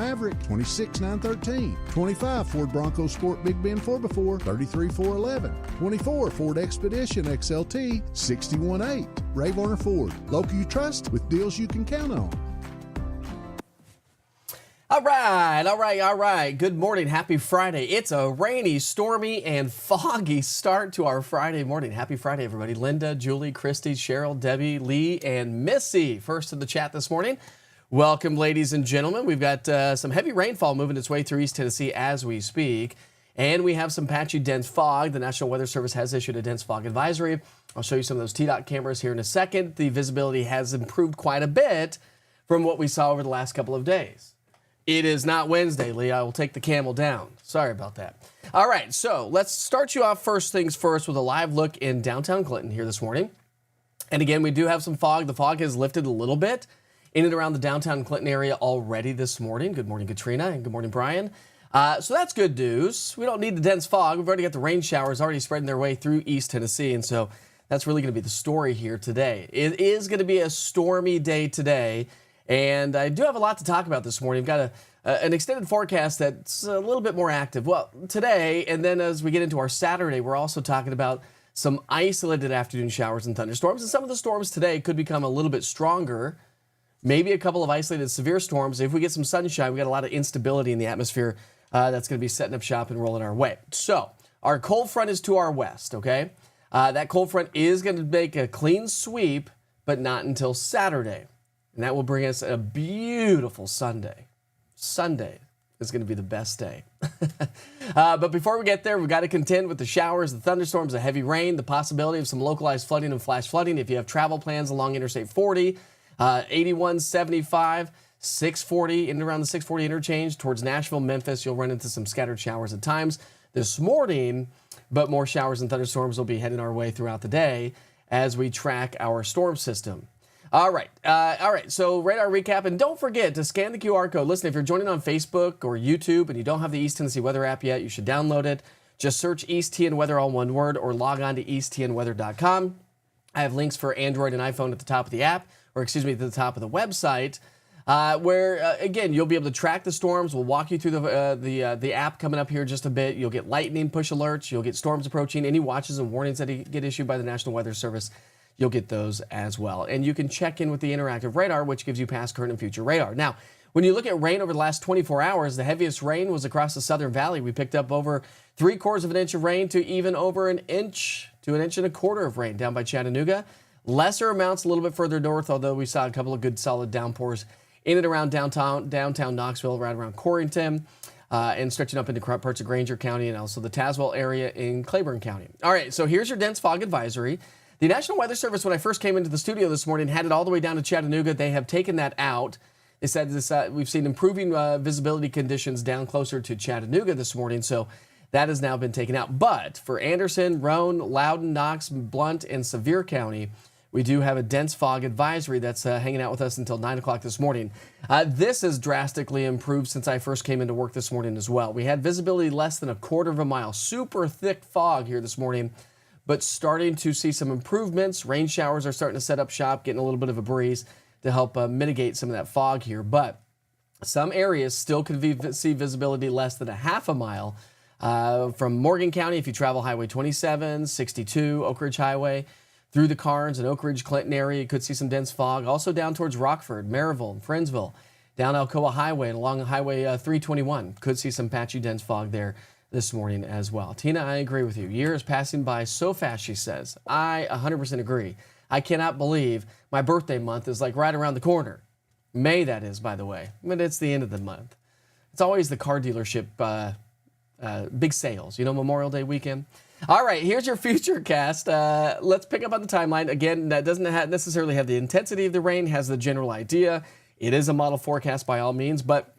Maverick, 26,913. 25 Ford Bronco Sport Big Bend 4x4, 33,411. 24 Ford Expedition XLT, 61,800. Ray Varner Ford, local you trust with deals you can count on. All right. Good morning. Happy Friday. It's a rainy, stormy, and foggy start to our Friday morning. Happy Friday, everybody. Linda, Julie, Christy, Cheryl, Debbie, Lee, and Missy. First in the chat this morning. Welcome, ladies and gentlemen. We've got some heavy rainfall moving its way through East Tennessee as we speak. And we have some patchy dense fog. The National Weather Service has issued a dense fog advisory. I'll show you some of those TDOT cameras here in a second. The visibility has improved quite a bit from what we saw over the last couple of days. It is not Wednesday, Lee. I will take the camel down. Sorry about that. All right, so let's start you off first things first with a live look in downtown Clinton here this morning. And again, we do have some fog. The fog has lifted a little bit in and around the downtown Clinton area already this morning. Good morning, Katrina, and good morning, Brian. So that's good news. We don't need the dense fog. We've already got the rain showers already spreading their way through East Tennessee, and so that's really going to be the story here today. It is going to be a stormy day today. And I do have a lot to talk about this morning. We've got an extended forecast that's a little bit more active. Well, today, and then as we get into our Saturday, we're also talking about some isolated afternoon showers and thunderstorms. And some of the storms today could become a little bit stronger. Maybe a couple of isolated severe storms. If we get some sunshine, we got a lot of instability in the atmosphere that's going to be setting up shop and rolling our way. So our cold front is to our west, okay? That cold front is going to make a clean sweep, but not until Saturday. And that will bring us a beautiful Sunday. Sunday is going to be the best day. But before we get there, we've got to contend with the showers, the thunderstorms, the heavy rain, the possibility of some localized flooding and flash flooding. If you have travel plans along Interstate 40, 81, 75, 640, in and around the 640 interchange towards Nashville, Memphis, you'll run into some scattered showers at times this morning, but more showers and thunderstorms will be heading our way throughout the day as we track our storm system. All right. So radar recap, and don't forget to scan the QR code. Listen, if you're joining on Facebook or YouTube and you don't have the East Tennessee Weather app yet, you should download it. Just search East TN Weather, all one word, or log on to easttnweather.com. I have links for Android and iPhone at the top of the app, or excuse me, at the top of the website, where again you'll be able to track the storms. We'll walk you through the app coming up here in just a bit. You'll get lightning push alerts. You'll get storms approaching. Any watches and warnings that get issued by the National Weather Service, you'll get those as well. And you can check in with the interactive radar, which gives you past, current, and future radar. Now, when you look at rain over the last 24 hours, the heaviest rain was across the Southern Valley. We picked up over 3/4 of an inch of rain to even over an inch to an inch and a quarter of rain down by Chattanooga. Lesser amounts a little bit further north, although we saw a couple of good solid downpours in and around downtown Knoxville, right around Corrington, and stretching up into parts of Granger County and also the Tazewell area in Claiborne County. All right, so here's your dense fog advisory. The National Weather Service, when I first came into the studio this morning, had it all the way down to Chattanooga. They have taken that out. They said this, we've seen improving visibility conditions down closer to Chattanooga this morning, so that has now been taken out. But for Anderson, Roane, Loudoun, Knox, Blount, and Sevier County, we do have a dense fog advisory that's hanging out with us until 9 o'clock this morning. This has drastically improved since I first came into work this morning as well. We had visibility less than 1/4 of a mile. Super thick fog here this morning, but starting to see some improvements. Rain showers are starting to set up shop, getting a little bit of a breeze to help mitigate some of that fog here. But some areas still could see visibility less than 1/2 a mile. From Morgan County, if you travel Highway 27, 62, Oak Ridge Highway, through the Carnes and Oak Ridge, Clinton area, you could see some dense fog. Also down towards Rockford, Maryville, and Friendsville, down Alcoa Highway and along Highway 321, could see some patchy dense fog there this morning as well. Tina, I agree with you. Year is passing by so fast, she says. I 100% agree. I cannot believe my birthday month is like right around the corner. May, that is, by the way. But it's the end of the month. It's always the car dealership big sales, Memorial Day weekend. All right, here's your future cast. Let's pick up on the timeline. Again, that doesn't necessarily have the intensity of the rain, has the general idea. It is a model forecast by all means, but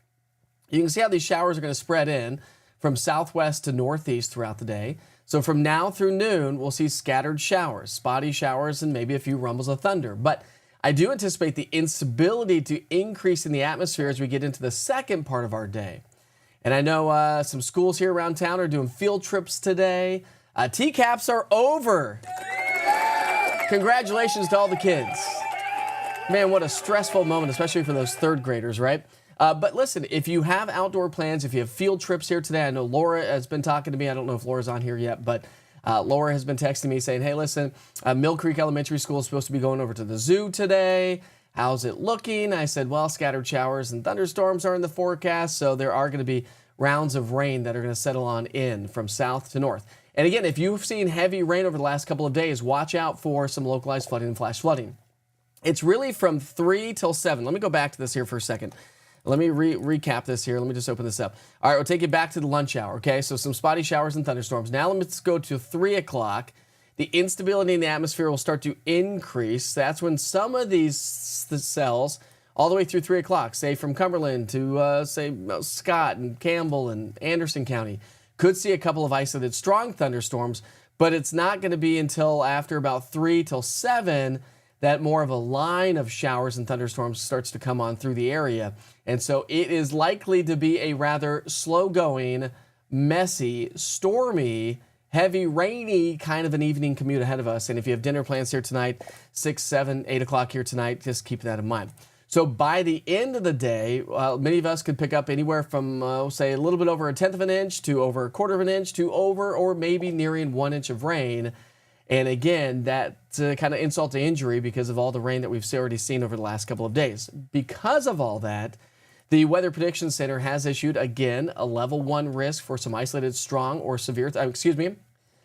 you can see how these showers are going to spread in from southwest to northeast throughout the day. So from now through noon, we'll see scattered showers, spotty showers, and maybe a few rumbles of thunder. But I do anticipate the instability to increase in the atmosphere as we get into the second part of our day. And I know some schools here around town are doing field trips today. TCAPs are over. Congratulations to all the kids. Man, what a stressful moment, especially for those third graders, right? But listen, if you have outdoor plans, if you have field trips here today, I know Laura has been talking to me. I don't know if Laura's on here yet, but Laura has been texting me saying, hey, listen, Mill Creek Elementary School is supposed to be going over to the zoo today. How's it looking? I said, well, scattered showers and thunderstorms are in the forecast, so there are going to be rounds of rain that are going to settle on in from south to north. And again, if you've seen heavy rain over the last couple of days, watch out for some localized flooding and flash flooding. It's really from 3 till 7. Let me go back to this here for a second. Let me recap this here. Let me just open this up. All right, we'll take you back to the lunch hour, okay? So some spotty showers and thunderstorms. Now let's go to 3 o'clock. The instability in the atmosphere will start to increase. That's when some of these cells, all the way through 3 o'clock, say from Cumberland to, Scott and Campbell and Anderson County, could see a couple of isolated strong thunderstorms, but it's not going to be until after about 3 till 7 that more of a line of showers and thunderstorms starts to come on through the area. And so it is likely to be a rather slow-going, messy, stormy, heavy, rainy kind of an evening commute ahead of us. And if you have dinner plans here tonight, 6, 7, 8 o'clock here tonight, just keep that in mind. So by the end of the day, many of us could pick up anywhere from, say, a little bit over 1/10 of an inch to over 1/4 of an inch to over or maybe nearing 1 inch of rain. And again, that's kind of insult to injury because of all the rain that we've already seen over the last couple of days. Because of all that, the Weather Prediction Center has issued, again, a level 1 risk for some isolated strong or severe,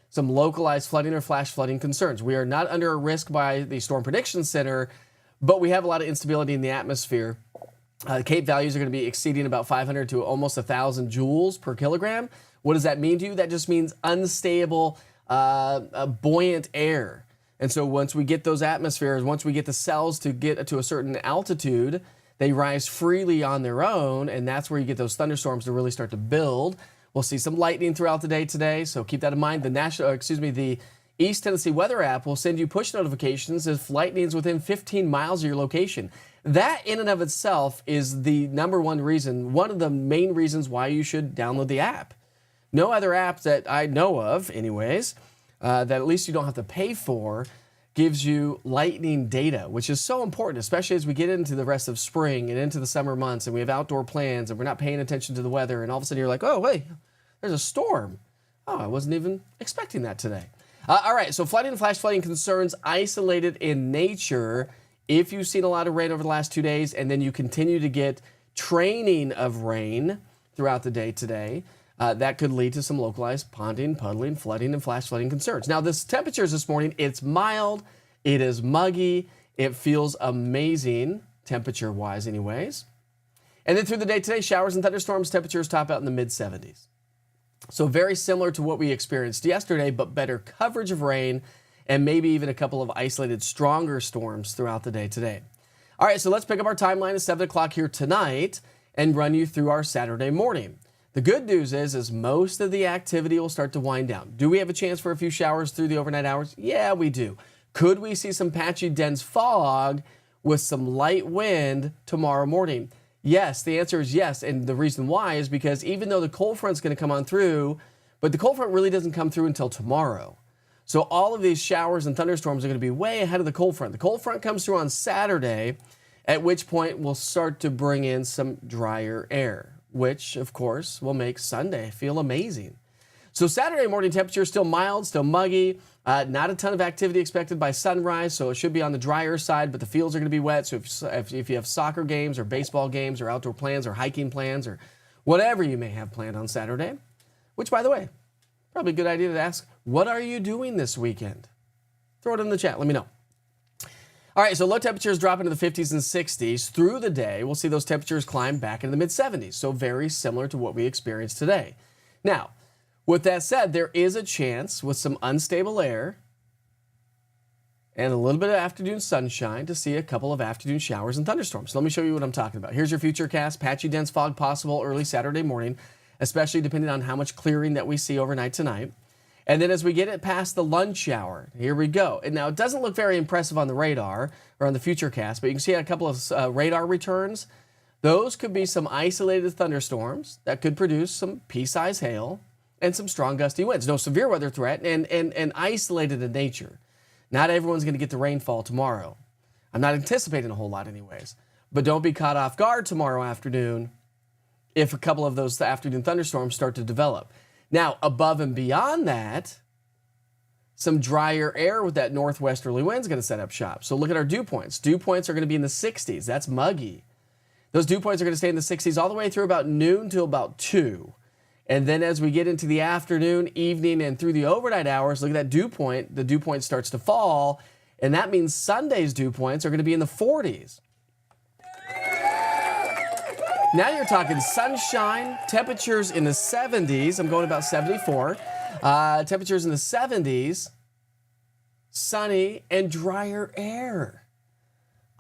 some localized flooding or flash flooding concerns. We are not under a risk by the Storm Prediction Center, but we have a lot of instability in the atmosphere. Cape values are going to be exceeding about 500 to almost 1,000 joules per kilogram. What does that mean to you? That just means unstable, buoyant air. And so once we get those atmospheres, once we get the cells to get to a certain altitude, they rise freely on their own, and that's where you get those thunderstorms to really start to build. We'll see some lightning throughout the day today, so keep that in mind. The East Tennessee Weather app will send you push notifications if lightning is within 15 miles of your location. That in and of itself is the number one reason, one of the main reasons why you should download the app. No other app that I know of, anyways, that at least you don't have to pay for, gives you lightning data, which is so important, especially as we get into the rest of spring and into the summer months and we have outdoor plans and we're not paying attention to the weather and all of a sudden you're like, oh, wait, there's a storm. Oh, I wasn't even expecting that today. All right, so flooding and flash flooding concerns isolated in nature. If you've seen a lot of rain over the last 2 days and then you continue to get training of rain throughout the day today, that could lead to some localized ponding, puddling, flooding, and flash flooding concerns. Now, this temperatures this morning, it's mild, it is muggy, it feels amazing, temperature-wise anyways. And then through the day today, showers and thunderstorms, temperatures top out in the mid-70s. So very similar to what we experienced yesterday, but better coverage of rain and maybe even a couple of isolated stronger storms throughout the day today. All right, so let's pick up our timeline at 7 o'clock here tonight and run you through our Saturday morning. The good news is most of the activity will start to wind down. Do we have a chance for a few showers through the overnight hours? Yeah, we do. Could we see some patchy, dense fog with some light wind tomorrow morning? Yes, the answer is yes. And the reason why is because even though the cold front's going to come on through, but the cold front really doesn't come through until tomorrow. So all of these showers and thunderstorms are going to be way ahead of the cold front. The cold front comes through on Saturday, at which point we'll start to bring in some drier air, which, of course, will make Sunday feel amazing. So Saturday morning temperature is still mild, still muggy. Not a ton of activity expected by sunrise, so it should be on the drier side, but the fields are going to be wet. So if you have soccer games or baseball games or outdoor plans or hiking plans or whatever you may have planned on Saturday, which, by the way, probably a good idea to ask, what are you doing this weekend? Throw it in the chat. Let me know. All right, so low temperatures drop into the 50s and 60s. Through the day, we'll see those temperatures climb back into the mid-70s, so very similar to what we experienced today. Now, with that said, there is a chance with some unstable air and a little bit of afternoon sunshine to see a couple of afternoon showers and thunderstorms. So let me show you what I'm talking about. Here's your futurecast. Patchy, dense fog possible early Saturday morning, especially depending on how much clearing that we see overnight tonight. And then as we get it past the lunch hour, here we go. And now it doesn't look very impressive on the radar or on the futurecast, but you can see a couple of radar returns. Those could be some isolated thunderstorms that could produce some pea-sized hail and some strong gusty winds. No severe weather threat and isolated in nature. Not everyone's going to get the rainfall tomorrow. I'm not anticipating a whole lot anyways. But don't be caught off guard tomorrow afternoon if a couple of those afternoon thunderstorms start to develop. Now, above and beyond that, some drier air with that northwesterly wind is going to set up shop. So look at our dew points. Dew points are going to be in the 60s. That's muggy. Those dew points are going to stay in the 60s all the way through about noon till about 2. And then as we get into the afternoon, evening, and through the overnight hours, look at that dew point. The dew point starts to fall, and that means Sunday's dew points are going to be in the 40s. Now you're talking sunshine, temperatures in the 70s. I'm going about 74. Temperatures in the 70s, sunny, and drier air.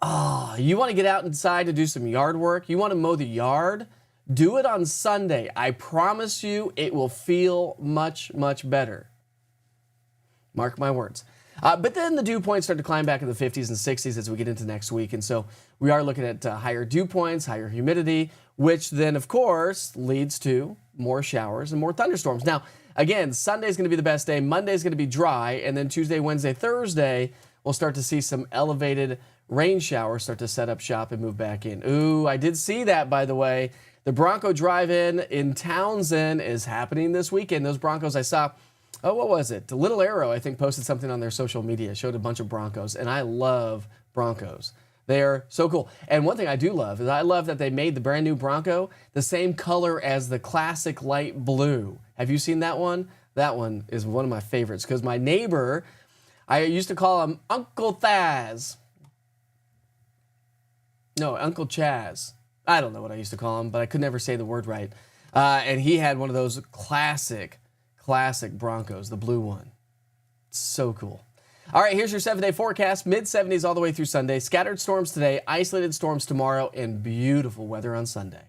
Oh, you want to get out inside to do some yard work? You want to mow the yard? Do it on Sunday. I promise you it will feel much, much better. Mark my words. But then the dew points start to climb back in the 50s and 60s as we get into next week. And so we are looking at higher dew points, higher humidity, which then, of course, leads to more showers and more thunderstorms. Now, again, Sunday's going to be the best day. Monday's going to be dry. And then Tuesday, Wednesday, Thursday, we'll start to see some elevated rain showers start to set up shop and move back in. Ooh, I did see that, by the way. The Bronco Drive-In in Townsend is happening this weekend. Those Broncos I saw, what was it? Little Arrow, I think, posted something on their social media, showed a bunch of Broncos, and I love Broncos. They are so cool. And one thing I do love is I love that they made the brand new Bronco the same color as the classic light blue. Have you seen that one? That one is one of my favorites because my neighbor, I used to call him Uncle Thaz. No, Uncle Chaz. I don't know what I used to call him, but I could never say the word right. And he had one of those classic Broncos, the blue one. So cool. All right, here's your 7-day forecast. Mid-70s all the way through Sunday. Scattered storms today, isolated storms tomorrow, and beautiful weather on Sunday.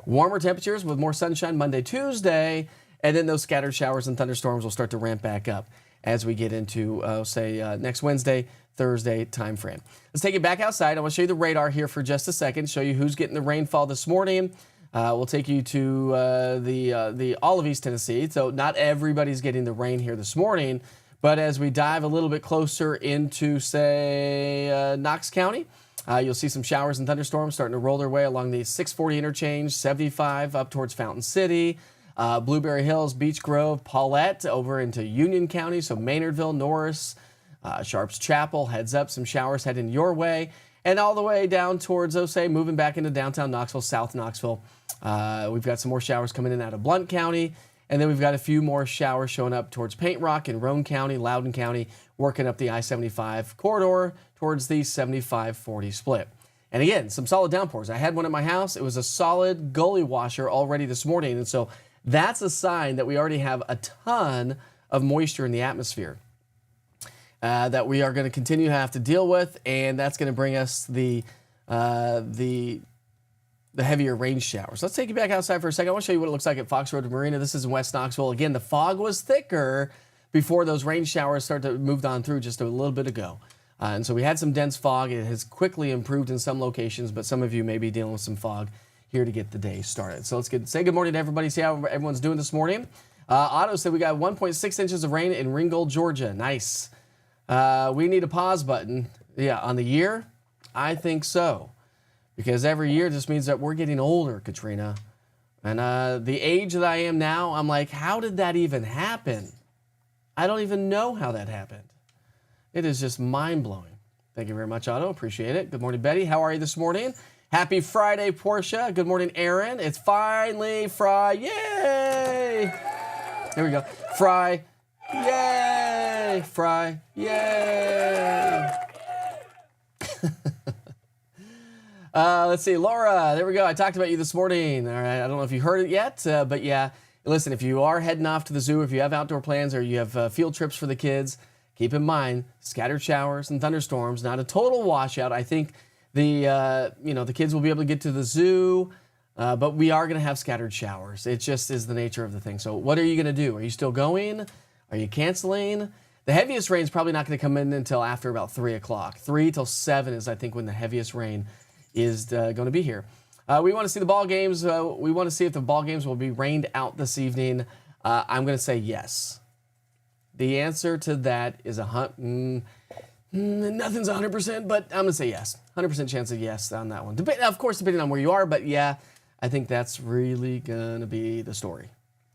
Warmer temperatures with more sunshine Monday, Tuesday, and then those scattered showers and thunderstorms will start to ramp back up as we get into, next Wednesday, Thursday time frame. Let's take it back outside. I want to show you the radar here for just a second, show you who's getting the rainfall this morning. We'll take you to all of East Tennessee. So not everybody's getting the rain here this morning, but as we dive a little bit closer into, say, Knox County, you'll see some showers and thunderstorms starting to roll their way along the 640 interchange, 75 up towards Fountain City, Blueberry Hills, Beech Grove, Paulette over into Union County, so Maynardville, Norris, Sharps Chapel, heads up, some showers heading your way, and all the way down towards Osage, moving back into downtown Knoxville, South Knoxville. We've got some more showers coming in out of Blount County, and then we've got a few more showers showing up towards Paint Rock and Roane County, Loudoun County, working up the I-75 corridor towards the 75-40 split. And again, some solid downpours. I had one at my house. It was a solid gully washer already this morning, and so that's a sign that we already have a ton of moisture in the atmosphere that we are going to continue to have to deal with, and that's going to bring us the heavier rain showers. Let's take you back outside for a second. I want to show you what it looks like at Fox Road Marina. This is in West Knoxville. Again, the fog was thicker before those rain showers started to move on through just a little bit ago. And so we had some dense fog. It has quickly improved in some locations, but some of you may be dealing with some fog here to get the day started. So let's say good morning to everybody, see how everyone's doing this morning. Otto said we got 1.6 inches of rain in Ringgold, Georgia. Nice. We need a pause button. Yeah, on the year? I think so. Because every year just means that we're getting older, Katrina. And the age that I am now, I'm like, how did that even happen? I don't even know how that happened. It is just mind-blowing. Thank you very much, Otto. Appreciate it. Good morning, Betty. How are you this morning? Happy Friday, Portia. Good morning, Aaron. It's finally Friday. Yay! There we go. Fry. Yay! Fry. Yay! Let's see. Laura, there we go. I talked about you this morning. All right. I don't know if you heard it yet, but yeah. Listen, if you are heading off to the zoo, if you have outdoor plans or you have field trips for the kids, keep in mind scattered showers and thunderstorms, not a total washout. I think the kids will be able to get to the zoo, but we are going to have scattered showers. It just is the nature of the thing. So what are you going to do? Are you still going? Are you canceling? The heaviest rain is probably not going to come in until after about 3 o'clock. 3 till 7 is, I think, when the heaviest rain is going to be here. We want to see the ball games. We want to see if the ball games will be rained out this evening. I'm going to say yes. The answer to that is Nothing's 100%, but I'm going to say yes. 100% chance of yes on that one. Of course, depending on where you are, but yeah, I think that's really going to be the story.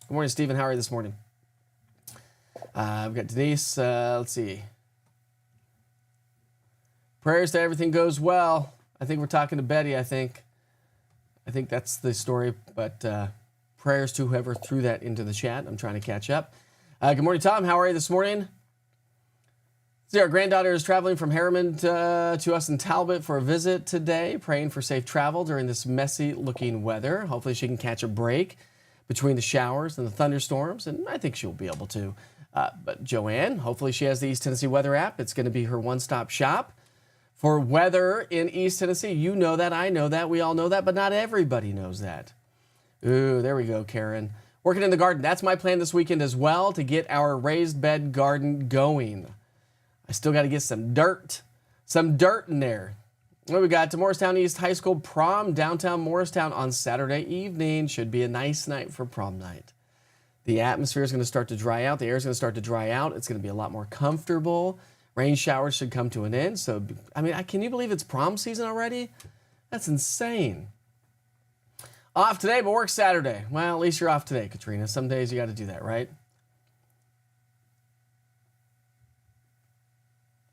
Good morning, Stephen. How are you this morning? We've got Denise. Let's see. Prayers that everything goes well. I think we're talking to Betty, I think that's the story, but prayers to whoever threw that into the chat. I'm trying to catch up. Good morning, Tom. How are you this morning? See, our granddaughter is traveling from Harriman to us in Talbot for a visit today, praying for safe travel during this messy-looking weather. Hopefully she can catch a break between the showers and the thunderstorms, and I think she'll be able to. But Joanne, hopefully she has the East Tennessee Weather app. It's going to be her one-stop shop for weather in East Tennessee. You know that, I know that, we all know that, but not everybody knows that. Ooh, there we go, Karen. Working in the garden. That's my plan this weekend as well, to get our raised bed garden going. I still got to get some dirt in there. What we got? To Morristown East High School prom, downtown Morristown on Saturday evening. Should be a nice night for prom night. The atmosphere is going to start to dry out. The air is going to start to dry out. It's going to be a lot more comfortable. Rain showers should come to an end. So, I mean, can you believe it's prom season already? That's insane. Off today, but work Saturday. Well, at least you're off today, Katrina. Some days you got to do that, right?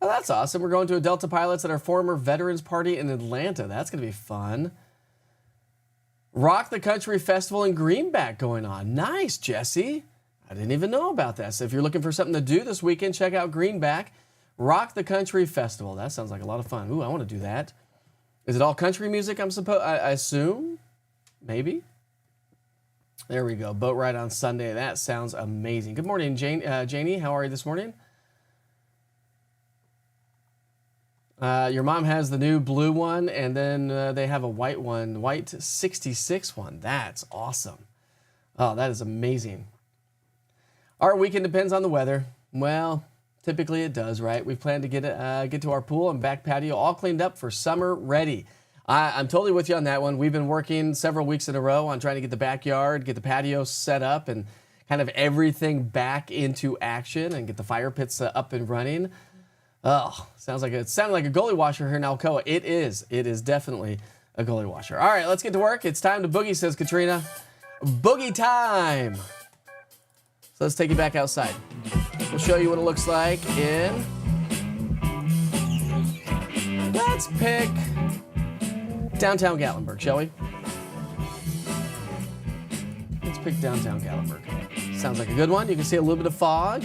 Oh, that's awesome. We're going to a Delta Pilots at our former Veterans Party in Atlanta. That's going to be fun. Rock the Country Festival in Greenback going on. Nice, Jesse. I didn't even know about that. So if you're looking for something to do this weekend, check out Greenback. Rock the Country Festival. That sounds like a lot of fun. Ooh, I want to do that. Is it all country music, I assume? Maybe. There we go. Boat ride on Sunday. That sounds amazing. Good morning, Janie. How are you this morning? Your mom has the new blue one, and then they have a white one, white 66 one. That's awesome. Oh, that is amazing. Our weekend depends on the weather. Well, typically it does, right? We plan to get to our pool and back patio all cleaned up for summer ready. I'm totally with you on that one. We've been working several weeks in a row on trying to get the backyard, get the patio set up, and kind of everything back into action and get the fire pits up and running. Oh, it sounded like a gully washer here in Alcoa. It is. It is definitely a gully washer. All right, let's get to work. It's time to boogie, says Katrina. Boogie time. So let's take you back outside. We'll show you what it looks like in... Let's pick downtown Gatlinburg, shall we? Let's pick downtown Gatlinburg. Sounds like a good one. You can see a little bit of fog.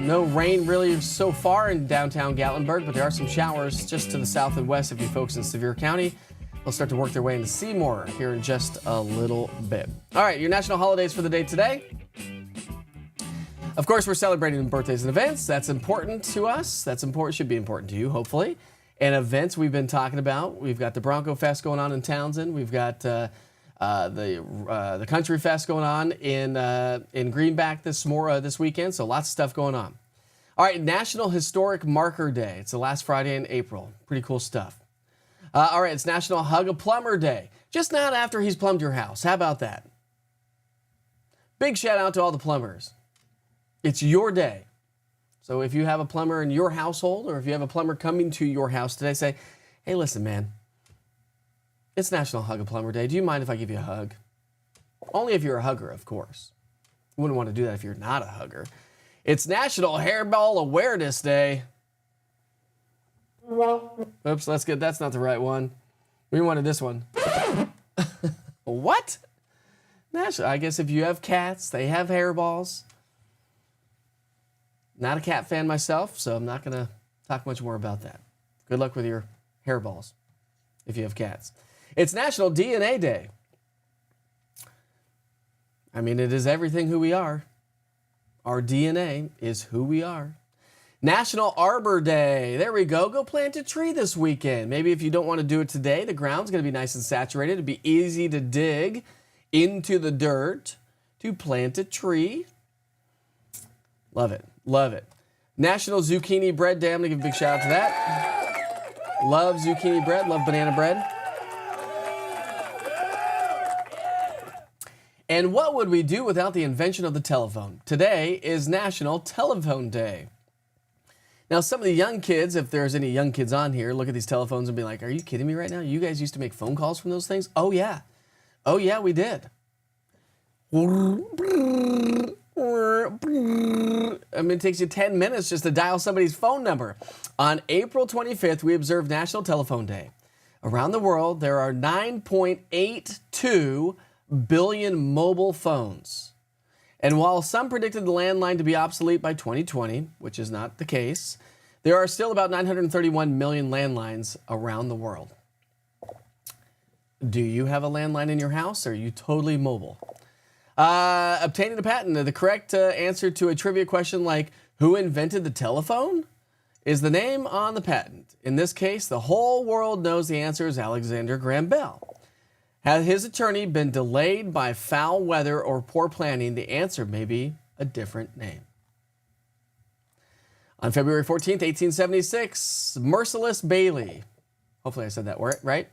No rain really so far in downtown Gatlinburg, but there are some showers just to the south and west of you folks in Sevier County. They'll start to work their way into Seymour here in just a little bit. All right, your national holidays for the day today. Of course, we're celebrating birthdays and events. That's important to us. That's important, should be important to you, hopefully. And events we've been talking about. We've got the Bronco Fest going on in Townsend. We've got the Country Fest going on in Greenback this weekend. So lots of stuff going on. All right, National Historic Marker Day. It's the last Friday in April. Pretty cool stuff. All right, it's National Hug a Plumber Day. Just not after he's plumbed your house. How about that? Big shout out to all the plumbers. It's your day. So if you have a plumber in your household, or if you have a plumber coming to your house today, say, hey, listen, man. It's National Hug a Plumber Day. Do you mind if I give you a hug? Only if you're a hugger, of course. You wouldn't want to do that if you're not a hugger. It's National Hairball Awareness Day. Oops, that's not the right one. We wanted this one. What? National, I guess if you have cats, they have hairballs. Not a cat fan myself, so I'm not going to talk much more about that. Good luck with your hairballs if you have cats. It's National DNA Day. I mean, it is everything who we are. Our DNA is who we are. National Arbor Day. There we go. Go plant a tree this weekend. Maybe if you don't want to do it today, the ground's going to be nice and saturated. It'd be easy to dig into the dirt to plant a tree. Love it. Love it. National Zucchini Bread Day. I'm going to give a big shout out to that. Love zucchini bread. Love banana bread. And what would we do without the invention of the telephone? Today is National Telephone Day. Now, some of the young kids, if there's any young kids on here, look at these telephones and be like, are you kidding me right now? You guys used to make phone calls from those things? Oh, yeah. Oh, yeah, we did. I mean, it takes you 10 minutes just to dial somebody's phone number. On April 25th, we observed National Telephone Day. Around the world, there are 9.82 billion mobile phones. And while some predicted the landline to be obsolete by 2020, which is not the case, there are still about 931 million landlines around the world. Do you have a landline in your house, or are you totally mobile? Obtaining a patent, the correct answer to a trivia question like, who invented the telephone? Is the name on the patent. In this case, the whole world knows the answer is Alexander Graham Bell. Had his attorney been delayed by foul weather or poor planning, the answer may be a different name. On February 14th, 1876, Merciless Bailey, hopefully I said that right,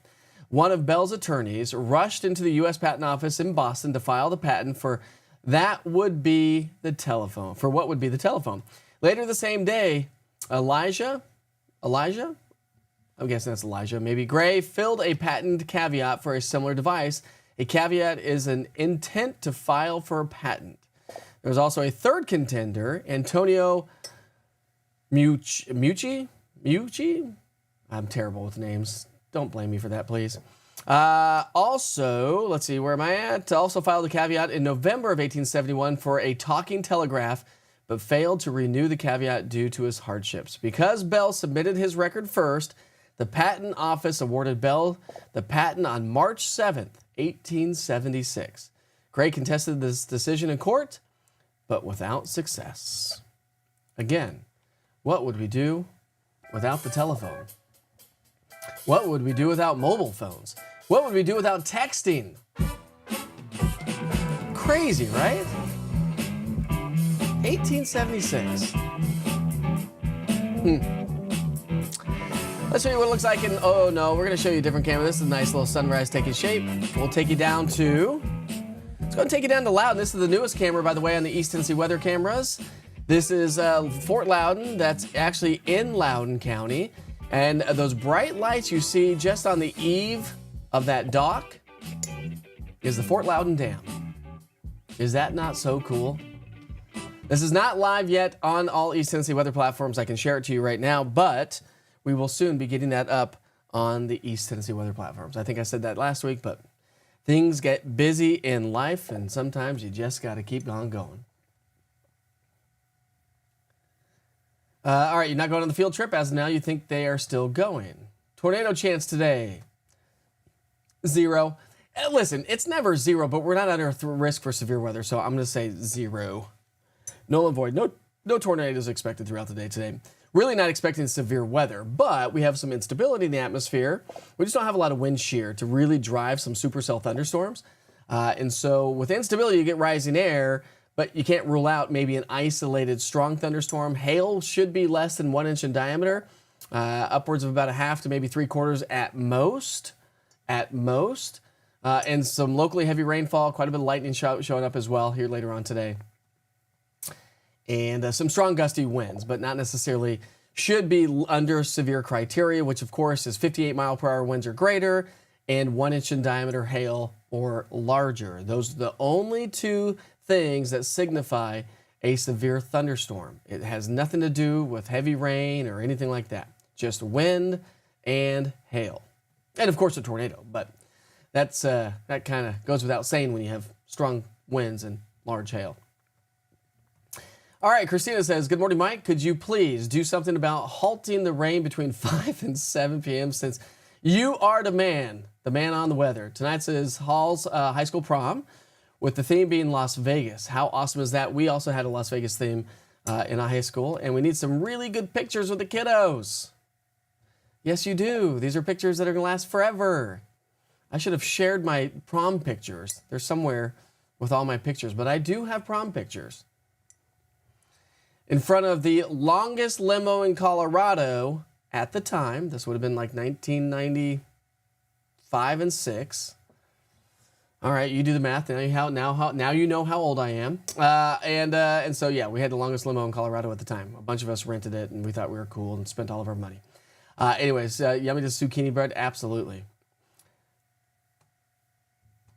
one of Bell's attorneys rushed into the U.S. Patent Office in Boston to file the patent for what would be the telephone. Later the same day, Elijah, I'm guessing that's Elijah, maybe Gray, filled a patent caveat for a similar device. A caveat is an intent to file for a patent. There was also a third contender, Antonio Meucci? I'm terrible with names. Don't blame me for that, please. Also, let's see, where am I at? Also filed a caveat in November of 1871 for a talking telegraph, but failed to renew the caveat due to his hardships. Because Bell submitted his record first, the Patent Office awarded Bell the patent on March 7th, 1876. Gray contested this decision in court, but without success. Again, what would we do without the telephone? What would we do without mobile phones? What would we do without texting? Crazy, right? 1876. Let's show you what it looks like in, oh no, we're gonna show you a different camera. This is a nice little sunrise taking shape. We'll take you down to, let's go and take you down to Loudon. This is the newest camera, by the way, on the East Tennessee weather cameras. This is Fort Loudon, that's actually in Loudoun County. And those bright lights you see just on the eve of that dock is the Fort Loudon Dam. Is that not so cool? This is not live yet on all East Tennessee weather platforms. I can share it to you right now, but we will soon be getting that up on the East Tennessee weather platforms. I think I said that last week, but things get busy in life, and sometimes you just got to keep on going. All right, you're not going on the field trip as of now. You think they are still going. Tornado chance today, 0. Listen, it's never 0, but we're not under risk for severe weather, so I'm going to say 0. Null and void. No tornadoes expected throughout the day today. Really not expecting severe weather, but we have some instability in the atmosphere. We just don't have a lot of wind shear to really drive some supercell thunderstorms. And so with instability, you get rising air, but you can't rule out maybe an isolated strong thunderstorm. Hail should be less than 1 inch in diameter, upwards of about 1/2 to maybe 3/4 at most. And some locally heavy rainfall, quite a bit of lightning showing up as well here later on today. And some strong gusty winds, but not necessarily should be under severe criteria, which of course is 58-mile-per-hour winds or greater and 1 inch in diameter hail or larger. Those are the only two things that signify a severe thunderstorm. It has nothing to do with heavy rain or anything like that. Just wind and hail. And of course a tornado, but that kind of goes without saying when you have strong winds and large hail. All right, Christina says, good morning, Mike. Could you please do something about halting the rain between 5 and 7 p.m. since you are the man on the weather. Tonight's is Hall's high school prom with the theme being Las Vegas. How awesome is that? We also had a Las Vegas theme in our high school, and we need some really good pictures with the kiddos. Yes, you do. These are pictures that are going to last forever. I should have shared my prom pictures. They're somewhere with all my pictures, but I do have prom pictures. In front of the longest limo in Colorado at the time, this would have been like 1995 and 6. All right, you do the math. Now you know how old I am. And so yeah, we had the longest limo in Colorado at the time. A bunch of us rented it, and we thought we were cool and spent all of our money. Anyways, yummy to zucchini bread, absolutely.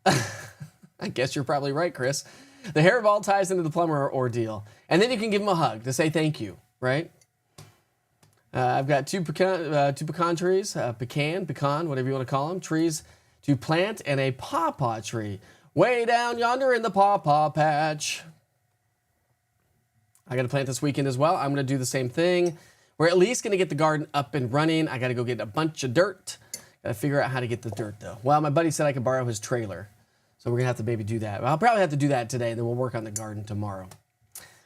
I guess you're probably right, Chris. The hairball ties into the plumber ordeal, and then you can give him a hug to say thank you, right? I've got two pecan trees, pecan, whatever you want to call them, trees to plant, and a pawpaw tree way down yonder in the pawpaw patch. I got to plant this weekend as well. I'm going to do the same thing. We're at least going to get the garden up and running. I got to go get a bunch of dirt. Got to figure out how to get the dirt, though. Well, my buddy said I could borrow his trailer, so we're going to have to maybe do that. I'll probably have to do that today, and then we'll work on the garden tomorrow.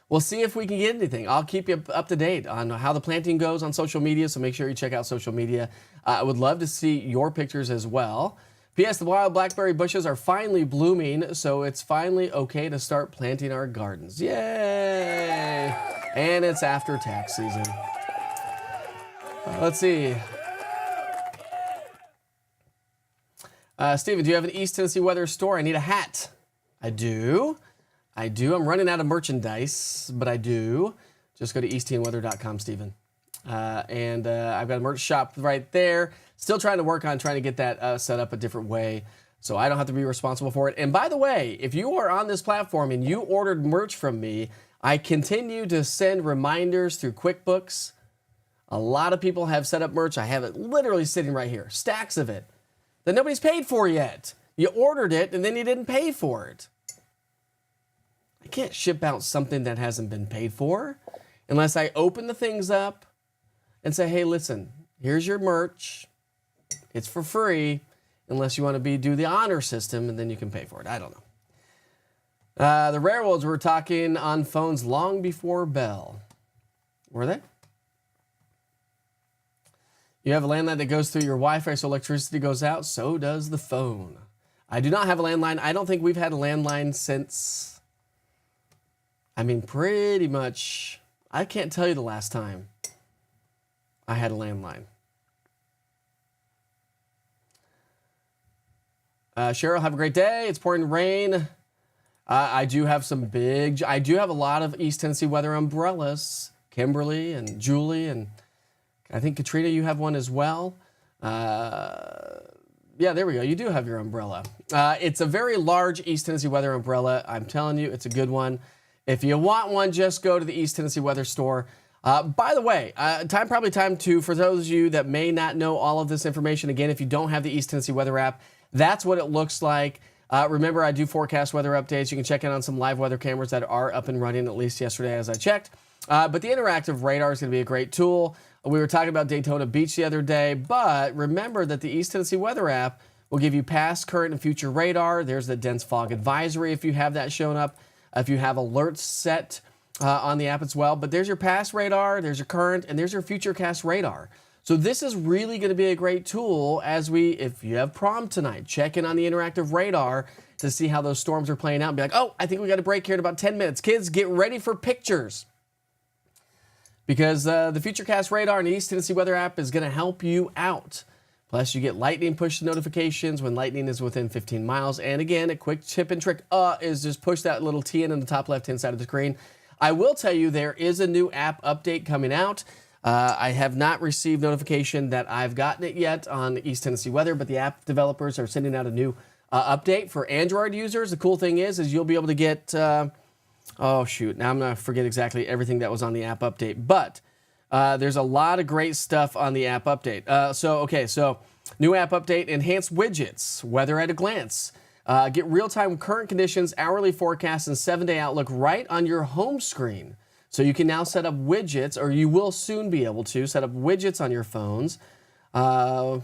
We'll see if we can get anything. I'll keep you up to date on how the planting goes on social media, so make sure you check out social media. I would love to see your pictures as well. P.S. The wild blackberry bushes are finally blooming, so it's finally okay to start planting our gardens. Yay! And it's after tax season. Let's see. Steven, do you have an East Tennessee weather store? I need a hat. I do. I'm running out of merchandise, but I do. Just go to easttnweather.com, Steven. And I've got a merch shop right there. Still trying to get that set up a different way so I don't have to be responsible for it. And by the way, if you are on this platform and you ordered merch from me, I continue to send reminders through QuickBooks. A lot of people have set up merch. I have it literally sitting right here, stacks of it, that nobody's paid for yet. You ordered it and then you didn't pay for it. I can't ship out something that hasn't been paid for unless I open the things up and say, hey, listen, here's your merch. It's for free unless you want to do the honor system, and then you can pay for it. I don't know. The railroads were talking on phones long before Bell. Were they? You have a landline that goes through your Wi-Fi, so electricity goes out. So does the phone. I do not have a landline. I don't think we've had a landline since, pretty much, I can't tell you the last time I had a landline. Cheryl, have a great day. It's pouring rain. I do have a lot of East Tennessee weather umbrellas. Kimberly and Julie, and I think Katrina, you have one as well. Yeah, there we go. You do have your umbrella. It's a very large East Tennessee weather umbrella. I'm telling you, it's a good one. If you want one, just go to the East Tennessee weather store. By the way, probably time to, for those of you that may not know all of this information, again, if you don't have the East Tennessee weather app, that's what it looks like. Remember, I do forecast weather updates. You can check in on some live weather cameras that are up and running, at least yesterday as I checked. But the interactive radar is going to be a great tool. We were talking about Daytona Beach the other day, but remember that the East Tennessee weather app will give you past, current, and future radar. There's the dense fog advisory if you have that shown up. If you have alerts set on the app as well. But there's your past radar, there's your current, and there's your future cast radar. So this is really going to be a great tool if you have prom tonight, check in on the interactive radar to see how those storms are playing out and be like, oh, I think we got a break here in about 10 minutes. Kids, get ready for pictures. Because the Futurecast Radar and the East Tennessee Weather app is going to help you out. Plus, you get lightning push notifications when lightning is within 15 miles. And again, a quick tip and trick is just push that little TN in the top left-hand side of the screen. I will tell you there is a new app update coming out. I have not received notification that I've gotten it yet on East Tennessee Weather, but the app developers are sending out a new update for Android users. The cool thing is you'll be able to get... oh, shoot. Now I'm going to forget exactly everything that was on the app update. But there's a lot of great stuff on the app update. So new app update, enhanced widgets, weather at a glance. Get real-time current conditions, hourly forecasts, and 7-day outlook right on your home screen. So you can now set up widgets, or you will soon be able to set up widgets on your phones. And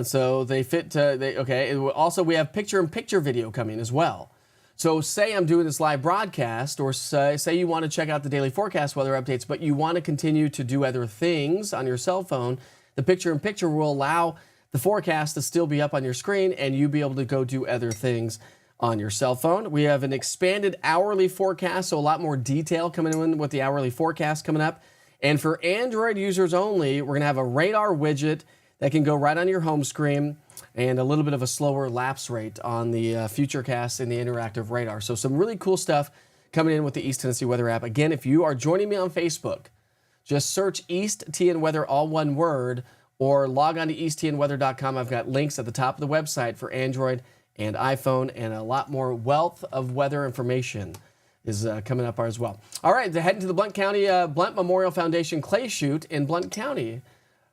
so they fit to, Also, we have picture-in-picture video coming as well. So say I'm doing this live broadcast, or say you want to check out the daily forecast weather updates, but you want to continue to do other things on your cell phone, the picture-in-picture will allow the forecast to still be up on your screen and you be able to go do other things on your cell phone. We have an expanded hourly forecast, so a lot more detail coming in with the hourly forecast coming up. And for Android users only, we're going to have a radar widget that can go right on your home screen. and a little bit of a slower lapse rate on the Futurecast and the interactive radar. So some really cool stuff coming in with the East Tennessee Weather app. Again, if you are joining me on Facebook, just search East TN Weather, all one word, or log on to easttnweather.com. I've got links at the top of the website for Android and iPhone, and a lot more wealth of weather information is coming up as well. All right, heading to the Blount County Blount Memorial Foundation clay shoot in Blount County.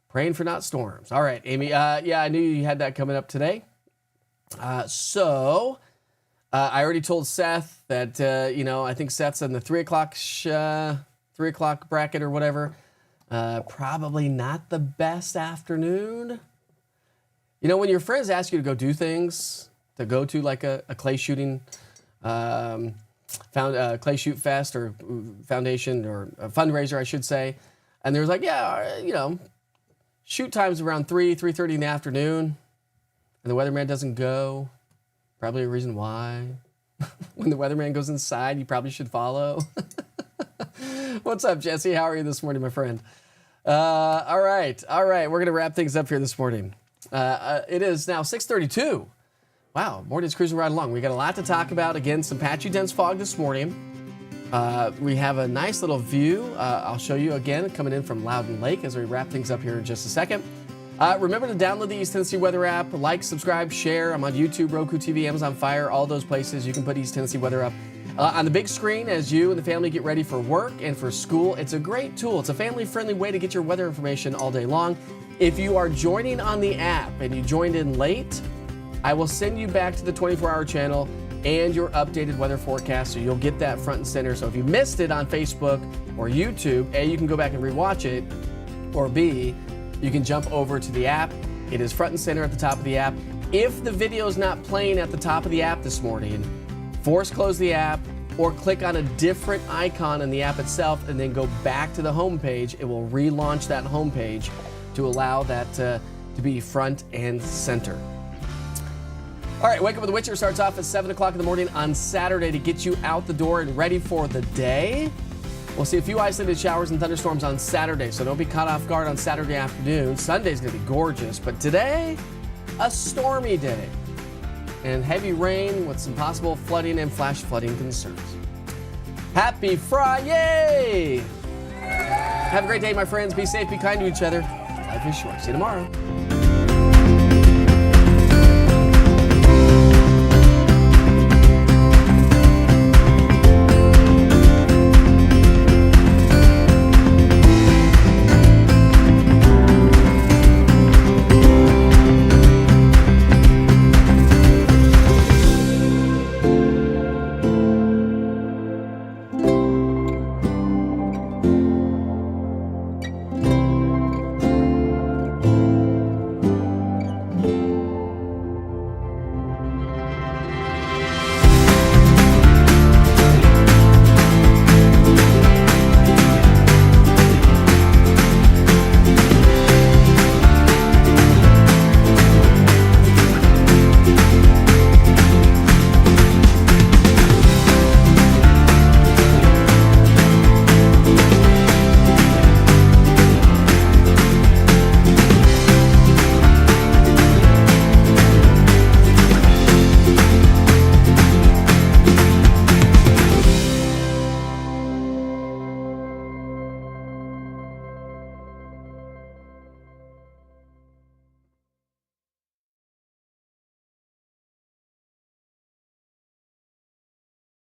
Praying for not storms. All right, Amy. Yeah, I knew you had that coming up today. I already told Seth that, I think Seth's in the 3 o'clock bracket or whatever. Probably not the best afternoon. When your friends ask you to go do things, to go to like a clay shooting, clay shoot fest or foundation or a fundraiser, I should say. And there's like, shoot time's around 3:30 in the afternoon, and the weatherman doesn't go. Probably a reason why. When the weatherman goes inside, you probably should follow. What's up, Jesse? How are you this morning, my friend? All right. We're going to wrap things up here this morning. It is now 6:32. Wow, morning's cruising right along. We got a lot to talk about. Again, some patchy dense fog this morning. We have a nice little view. I'll show you again coming in from Loudon Lake as we wrap things up here in just a second. Remember to download the East Tennessee Weather app. Like, subscribe, share. I'm on YouTube, Roku TV, Amazon Fire, all those places. You can put East Tennessee Weather up on the big screen as you and the family get ready for work and for school. It's a great tool. It's a family-friendly way to get your weather information all day long. If you are joining on the app and you joined in late, I will send you back to the 24-hour channel and your updated weather forecast, so you'll get that front and center. So if you missed it on Facebook or YouTube, A, you can go back and rewatch it, or B, you can jump over to the app. It is front and center at the top of the app. If the video is not playing at the top of the app this morning, force close the app or click on a different icon in the app itself and then go back to the home page. It will relaunch that home page to allow that to be front and center. All right, Wake Up with the Witcher starts off at 7 o'clock in the morning on Saturday to get you out the door and ready for the day. We'll see a few isolated showers and thunderstorms on Saturday, so don't be caught off guard on Saturday afternoon. Sunday's going to be gorgeous, but today, a stormy day. And heavy rain with some possible flooding and flash flooding concerns. Happy Friday! Have a great day, my friends. Be safe, be kind to each other. Life is short. See you tomorrow.